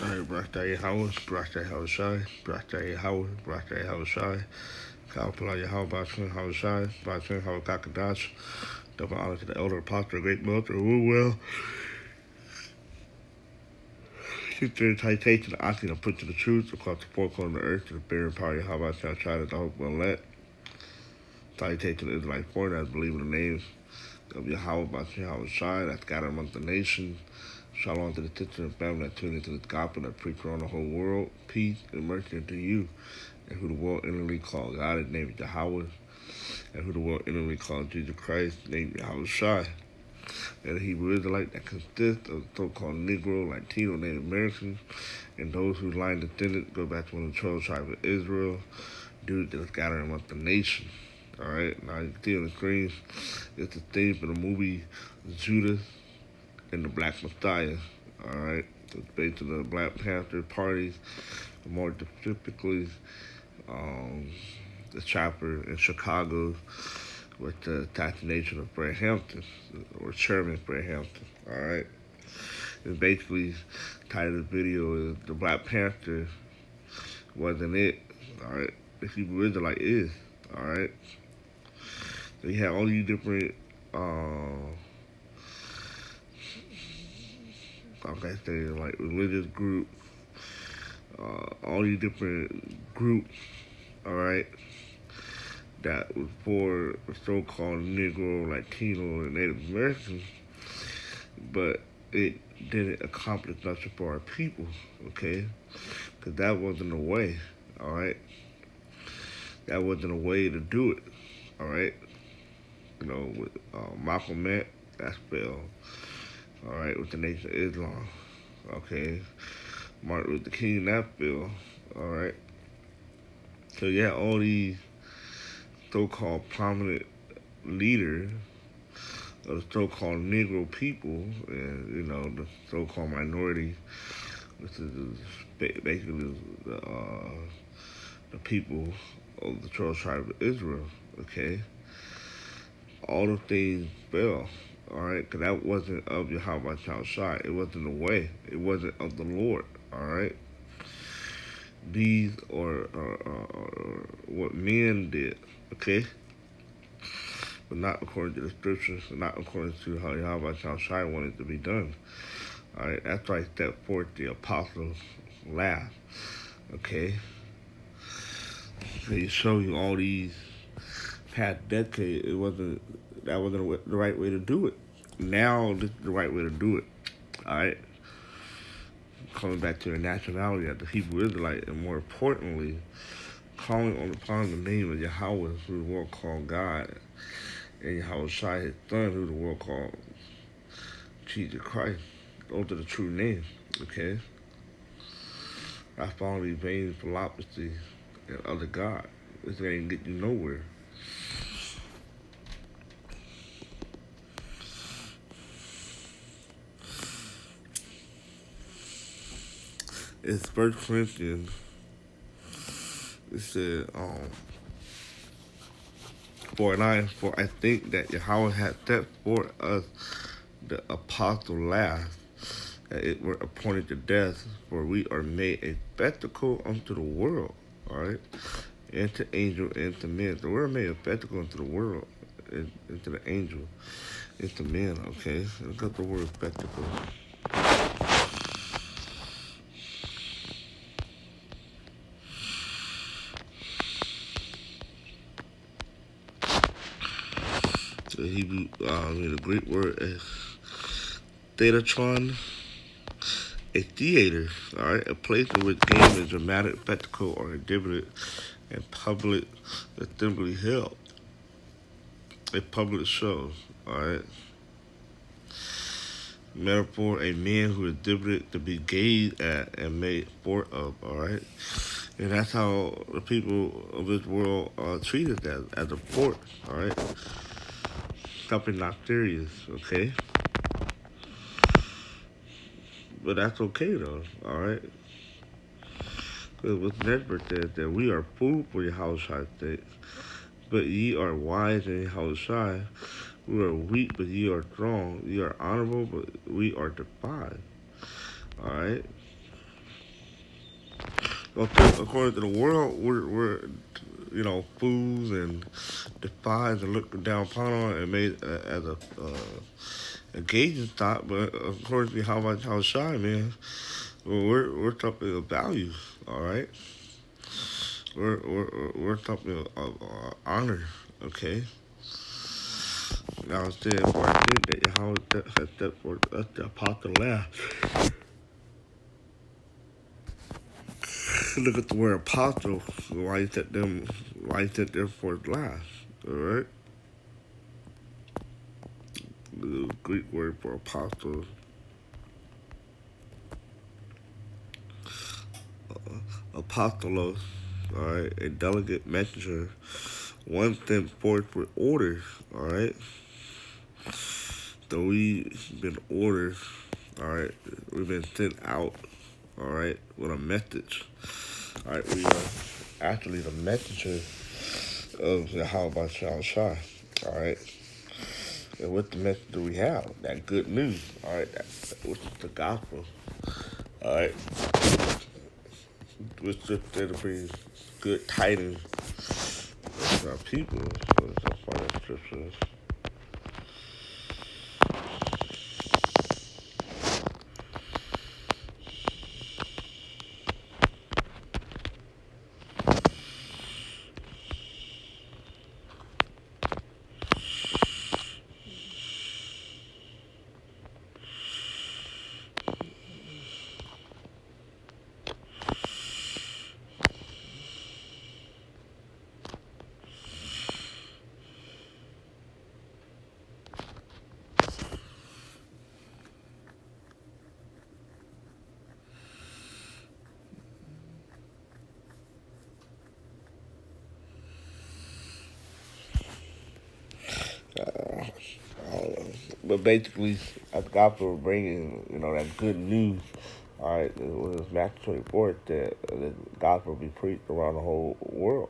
Alright, Brashta Yahweh, Brashta Yahushai, Brashta Yahweh, Brashta Yahushai, Kalpala Yahweh, Bashman Yahushai, Bashman Yahweh Kakadash, double honor to the elder apostle, great mother, who will. Sister citation, the asking of put to the truth across the four corners of the earth to the bearing power of Yahweh, Yahushai, that the hope will let. Citation to the Israelite foreign, that believe in the names of Yahweh, Bashman Yahushai, that's scattered among the nations. Shalom to the sister and family that tune into this gospel that preach around the whole world. Peace and mercy unto you, and who the world inwardly called God, his name is Yahweh, and who the world inwardly called Jesus Christ, named Yahweh Shai. And the Hebrew Israelite that consists of so-called Negro, Latino, Native Americans, and those whose line descendants go back to one of the 12 tribes of Israel, due to the scattering among the nation. Alright, now you see on the screen, it's the theme for the movie Judas and the Black Messiah. Alright, so it's based on the Black Panther parties, more specifically the chapter in Chicago with the assassination of Fred Hampton, or Chairman Fred Hampton. Alright, it's basically title of the video is the Black Panther wasn't it. Alright, the Hebrew Israelite is. Alright, so you have all these different like I say, like religious groups, all these different groups, alright, that was for so-called Negro, Latino, and Native Americans, but it didn't accomplish nothing for our people, okay? Because that wasn't a way, alright? That wasn't a way to do it, alright? You know, with Malcolm X, that failed. Alright, with the Nation of Islam. Okay. Martin Luther King, that bill. Alright. So yeah, all these so-called prominent leaders of the so-called Negro people and, you know, the so-called minority, which is basically the people of the 12 tribes of Israel, okay? All the things fell. Alright, because that wasn't of Yahweh Shai. It wasn't the way. It wasn't of the Lord. Alright? These are what men did. Okay? But not according to the scriptures, not according to how Yahweh Shai wanted it to be done. Alright? That's why I stepped forth the apostles' last. Okay? They show you all these past decades. That wasn't the right way to do it. Now this is the right way to do it. Alright? Coming back to the nationality of the Hebrew Israelite, and more importantly, calling upon the name of Yahweh, who the world called God, and Yahweh Shai, his son, who the world called Jesus Christ. Those are the true names, okay? I follow these vain philosophy and other gods. This ain't get you nowhere. It's 1 Corinthians. It said, for I think that Yahweh had set for us the apostle last, that it were appointed to death, for we are made a spectacle unto the world, alright? And to angel and to men. So we're made a spectacle unto the world, and to the angel, and to men, okay? Look up the word spectacle. The Hebrew, the Greek word is theatron, a theater, alright, a place in which game is dramatic spectacle or exhibited and public assembly held. A public show, alright. Metaphor, a man who is exhibited to be gazed at and made sport of, alright. And that's how the people of this world are treated as a sport, alright. Something not serious, okay? But that's okay though, alright? Because what's never said that we are food for Yahweh sake, but ye are wise in Yahweh. We are weak, but ye are strong. Ye are honorable, but we are despised. Alright? according to the world, we're fools and despised and looked down upon on and made as a gauging stock. But according to how shy, man, we're something of value. All right, we're something of honor. Okay. Now instead, for I think that Yahweh has set for us the apostle last. Look at the word apostle. Why he set them? Why he set them for last? All right. The Greek word for apostle, apostolos. All right, a delegate messenger, one sent forth with orders. All right. So we've been ordered. All right. We've been sent out. All right, with a message. All right, we are actually the messenger of the How About Shal Shai. All right, and what the message do we have? That good news. All right, which is the gospel. All right, which is there to bring good tidings to our people. So it's a part of scriptures. But basically, as the gospel bringing, that good news. All right, it was Matthew 24 that the gospel will be preached around the whole world.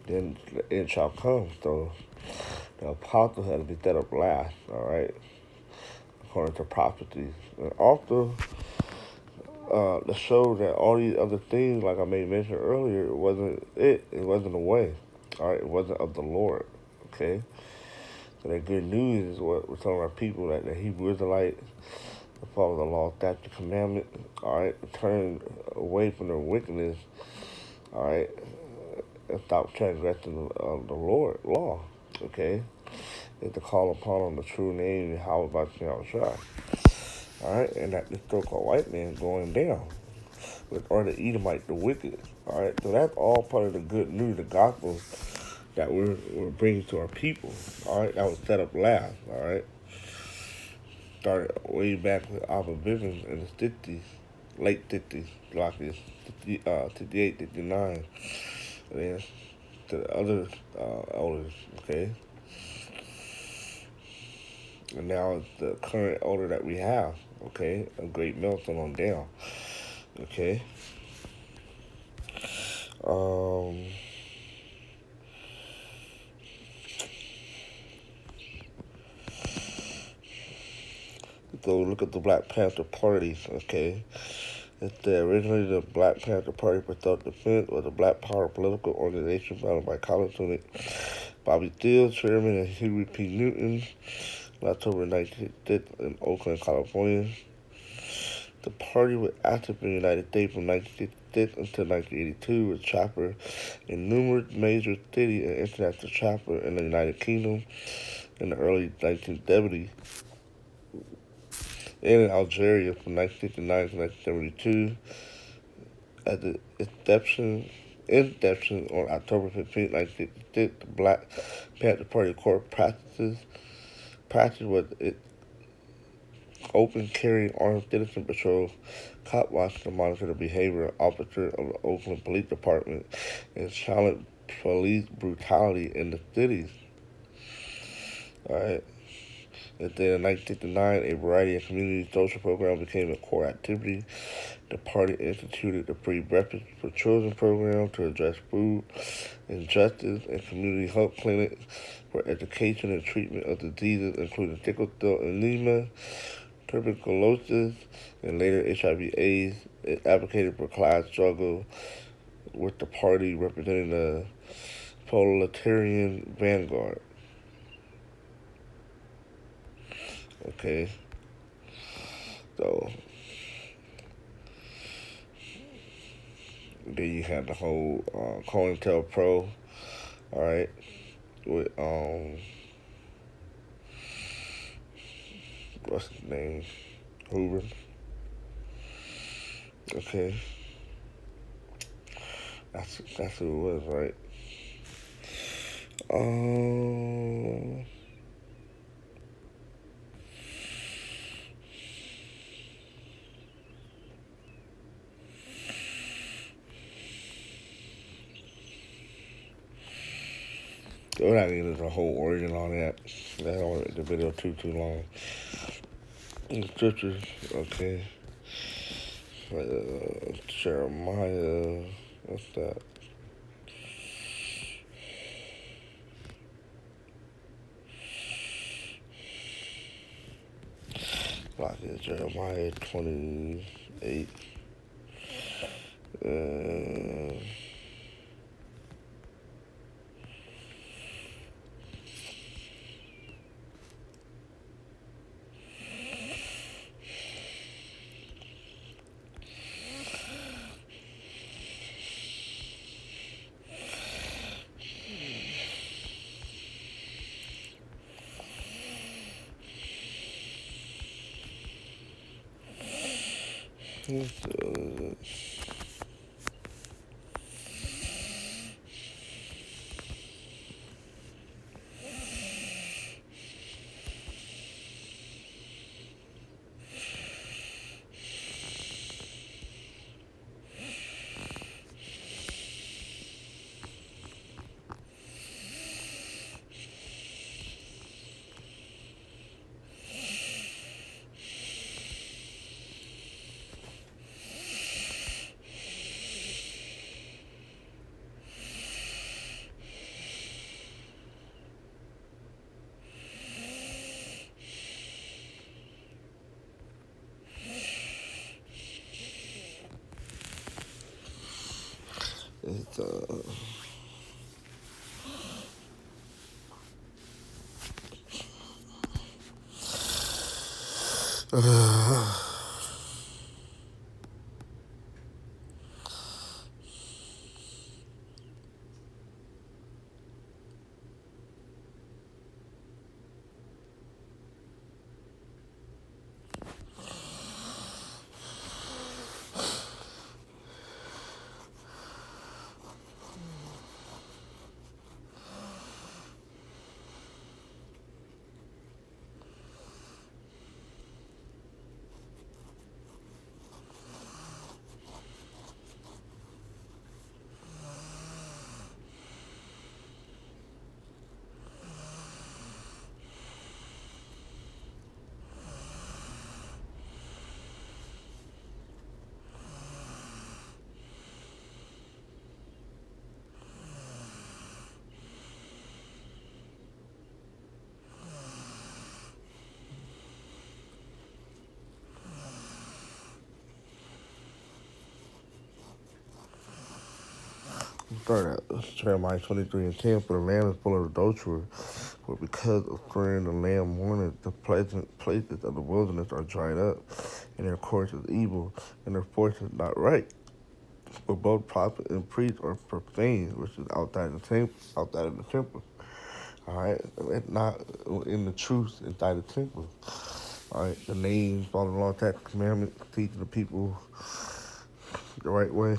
Then the end shall come. So the apostle had to be set up last. All right, according to prophecies, and also to show that all these other things, like I made mention earlier, it wasn't it. It wasn't the way. All right, it wasn't of the Lord. Okay. So that good news is what we're telling our people, that the Hebrew Israelites follow the law, statute, commandment, all right, turn away from their wickedness, all right, and stop transgressing the Lord law, okay, is to call upon on the true name, how about Shai, all right, and that the so-called white man going down, or the Edomite, the wicked, all right, so that's all part of the good news, the gospel that we're bringing to our people, all right, that was set up last, all right. Started way back with opposition in the 50s, late 50s, like this, 58, 59. And then to the other elders, okay? And now it's the current elder that we have, okay? A great Milton on down, okay? So look at the Black Panther Party, okay? Originally the Black Panther Party for Self-Defense was a black power political organization founded by college student Bobby Steele, chairman, and Huey P. Newton, in October 1966 in Oakland, California. The party was active in the United States from 1966 until 1982, with chapter in numerous major cities and international chapter in the United Kingdom in the early 1970s, and in Algeria from 1969 to 1972. At the inception on October 15, 1966, the Black Panther Party core practice was its open carrying armed citizen patrol, cop watch to monitor the behavior of officers of the Oakland Police Department, and challenge police brutality in the cities. Alright. And then in 1969, a variety of community social programs became a core activity. The party instituted the Free Breakfast for Children program to address food injustice, and community health clinics for education and treatment of diseases including sickle cell anemia, tuberculosis, and later HIV/AIDS. It advocated for class struggle with the party representing the proletarian vanguard. Okay, so then you had the whole COINTELPRO, all right, with what's his name, Hoover. Okay, that's who it was, right? Um, we're not getting into the whole origin on that. That don't make the video too long. The scriptures, okay. Jeremiah, what's that? Like it's Jeremiah 28. Uh, it's start at Jeremiah 23:10. For the land is full of adultery, for because of swearing the land mourneth, the pleasant places of the wilderness are dried up, and their course is evil, and their force is not right. For both prophet and priest are profaned, which is outside of the temple. All right, it's not in the truth inside the temple. All right, the name, following the law, statutes, commandments, teaching the people the right way,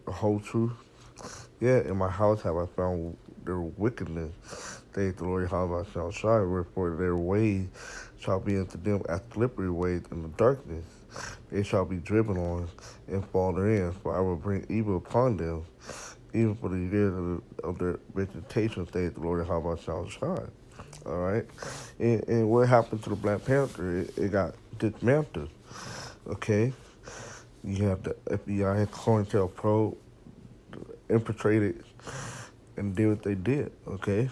the whole truth. Yeah, in my house have I found their wickedness. Saith the Lord, how I shall shine, wherefore their ways shall be unto them as slippery ways in the darkness. They shall be driven on and fall therein, for I will bring evil upon them, even for the years of their vegetation, saith the Lord, how I shall shine. All right, and what happened to the Black Panther? It got dismantled. Okay, you have the FBI had COINTELPRO infiltrated and did what they did. Okay,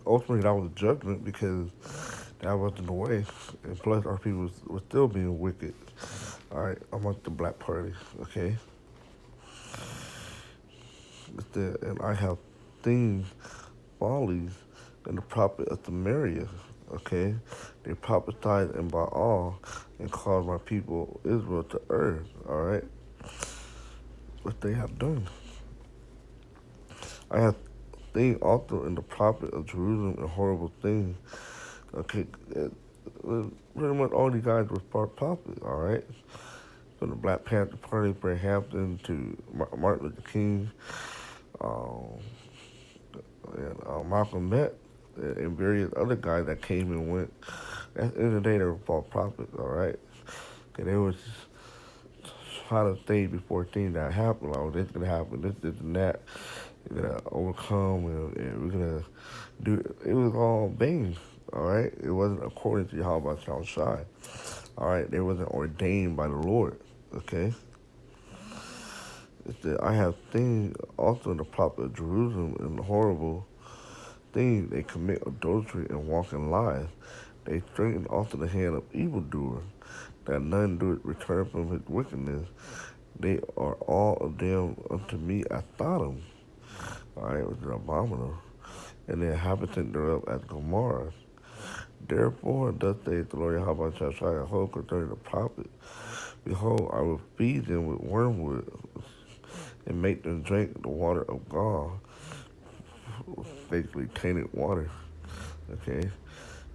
ultimately that was a judgment because That wasn't the way. And plus, our people was still being wicked. All right, amongst the black party. Okay, and I have seen follies in the prophet of Samaria. Okay, they prophesied in Baal and caused my people Israel to err. All right, what they have done. I have seen also in the prophet of Jerusalem a horrible thing. Okay, pretty much all these guys were part prophets. All right, from the Black Panther Party, Fred Hampton to Martin Luther King, um, and Malcolm X, and various other guys that came and went. At the end of the day, they were false prophets. All right, and they was trying to stay before things that happened. Like, oh, this gonna happen, this, and that. We're gonna overcome, and we're gonna do. It was all vain. All right, it wasn't according to Yahweh Shai. All right, they wasn't ordained by the Lord. Okay. I have seen also in the prophet of Jerusalem and the horrible thing they commit adultery and walk in lies. They straighten also the hand of evildoers, that none do it return from his wickedness. They are all of them unto me as Sodom. All right, which is abominable, and the inhabitant thereof as Gomorrah. Therefore, thus saith the Lord Yahweh shall try to hold concerning the prophet. Behold, I will feed them with wormwood and make them drink the water of God, basically tainted water. Okay?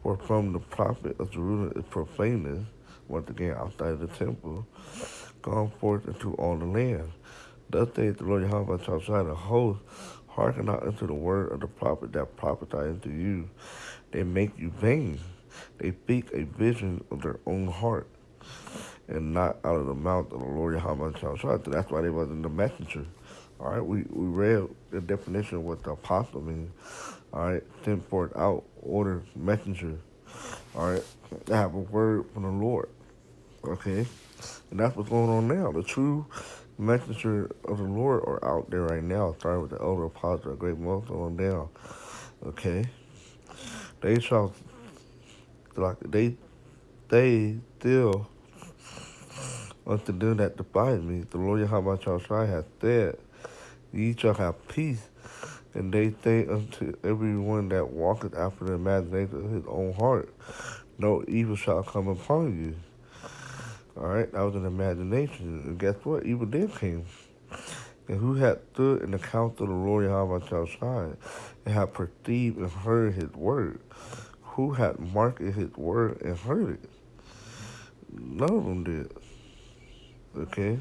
For from the prophet of Jerusalem is profaneness, once again outside of the temple, gone forth into all the land. Thus saith the Lord Yahweh shall try to host, hearken not unto the word of the prophet that prophesy unto you. They make you vain. They speak a vision of their own heart, and not out of the mouth of the Lord Yahweh shall try. So that's why they wasn't the messenger. All right, we read the definition of what the apostle means. All right, sent forth out, order, messenger. All right, they have a word from the Lord. Okay, and that's what's going on now. The true messenger of the Lord are out there right now, starting with the elder apostle, a great most on down. Okay, they shall like they still unto them that despise me. The Lord Yahweh Shai hath said, ye shall have peace. And they say unto everyone that walketh after the imagination of his own heart, no evil shall come upon you. All right, that was an imagination. And guess what? Evil did came. And who had stood in the counsel of the Lord Yahweh Shai and had perceived and heard his word? Who had marked his word and heard it? None of them did. Okay?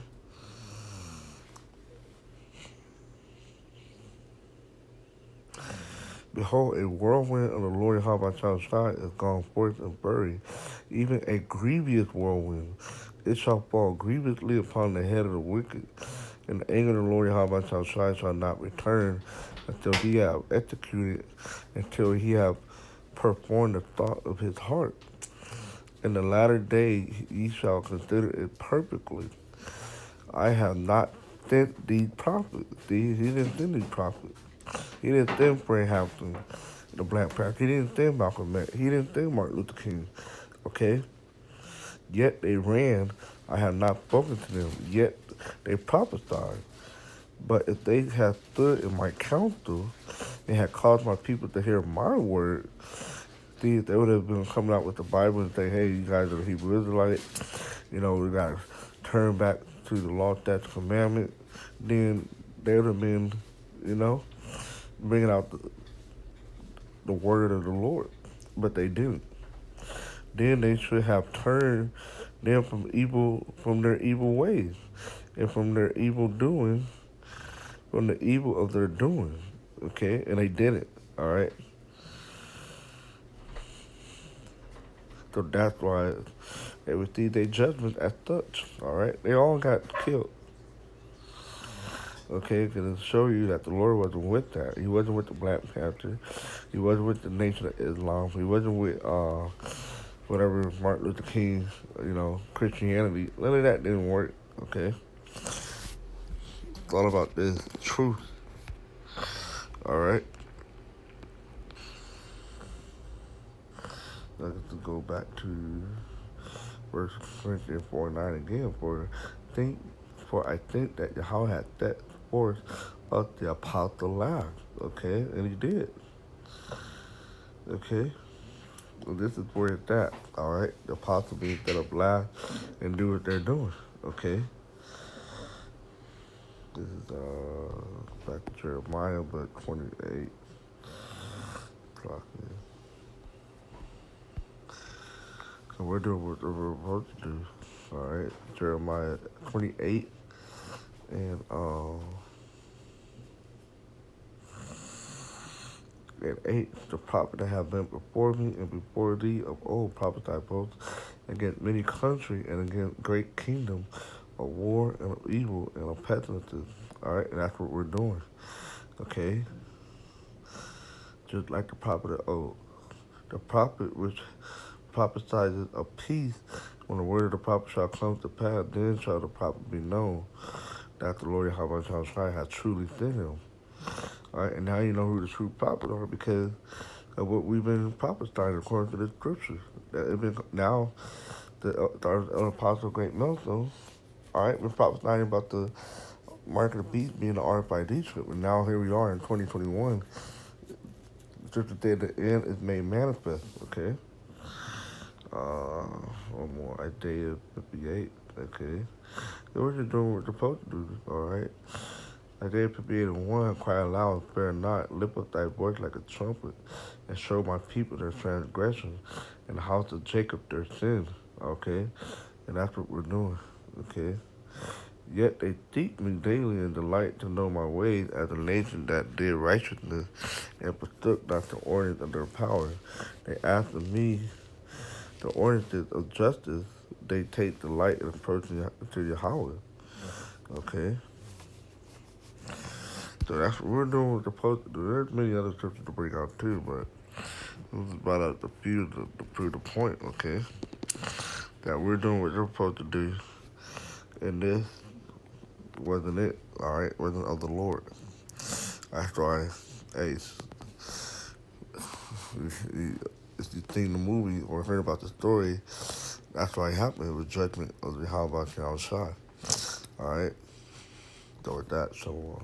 Behold, a whirlwind of the Lord Yahweh Shai is gone forth and buried, even a grievous whirlwind. It shall fall grievously upon the head of the wicked, and the anger of the Lord Yahweh Shai shall not return until he have executed, until he have performed the thought of his heart. In the latter day ye shall consider it perfectly. I have not sent these prophets. He didn't send these prophets. He didn't send Fred Hampton, the Black Panther. He didn't send Malcolm X. He didn't send Martin Luther King. Okay? Yet they ran. I have not spoken to them. Yet they prophesied. But if they had stood in my counsel and had caused my people to hear my word, see, they would have been coming out with the Bible and say, hey, you guys are the Hebrew Israelites. You know, we got to turn back to the law, statutes, commandment. Then they would have been, you know, bringing out the word of the Lord. But they didn't. Then they should have turned them from their evil ways, and from their evil doing, from the evil of their doing. Okay? And they didn't. All right? So that's why they received their judgment as such. All right? They all got killed. Okay? Because it show you that the Lord wasn't with that. He wasn't with the Black Panther. He wasn't with the Nation of Islam. He wasn't with whatever Martin Luther King, you know, Christianity. None of that didn't work. Okay? It's all about this truth. All right? Let's go back to verse Corinthians 4:9 again. Think, for I think that Yahweh had set forth of the apostle last. Okay, and he did. Okay, well, this is where it's at. All right, the apostle being set up last and do what they're doing. Okay, this is back to Jeremiah, but 28. Clock is. So we're doing what we're supposed to do. All right, Jeremiah 28 and and 8. The prophet that have been before me and before thee of old prophesy both against many countries and against great kingdom of war and of evil and of pestilences. All right, and that's what we're doing. Okay, just like the prophet of old. The prophet which prophesies of peace, when the word of the prophet shall come to pass, then shall the prophet be known that the Lord Yahweh has truly sent him. All right, and now you know who the true prophets are because of what we've been prophesying according to the scriptures. That it been now the apostle great Milestone, all right, been prophesying about the mark of the beast being the RFID chip, and now here we are in 2021. Just the day of the end is made manifest. Okay. One more. Isaiah 58. Okay. So we're just doing what we're supposed to do. All right. Isaiah 58:1. Cry aloud, spare not. Lift up thy voice like a trumpet, and show my people their transgressions, and the house of Jacob their sins. Okay. And that's what we're doing. Okay. Yet they seek me daily and delight to know my ways as a nation that did righteousness and forsook not the ordinance of their power. They ask of me the ordinances of justice. They take delight in approaching to Yahweh. Okay. So that's what we're doing. We're supposed to do. There's many other scriptures to bring out too, but this is about a few to prove the point. Okay. That we're doing what we're supposed to do, and this wasn't it. All right, wasn't of the Lord. That's why, hey, if you've seen the movie or heard about the story, that's why it happened. It was judgment of the Yahweh Shai. All right. So with that, so.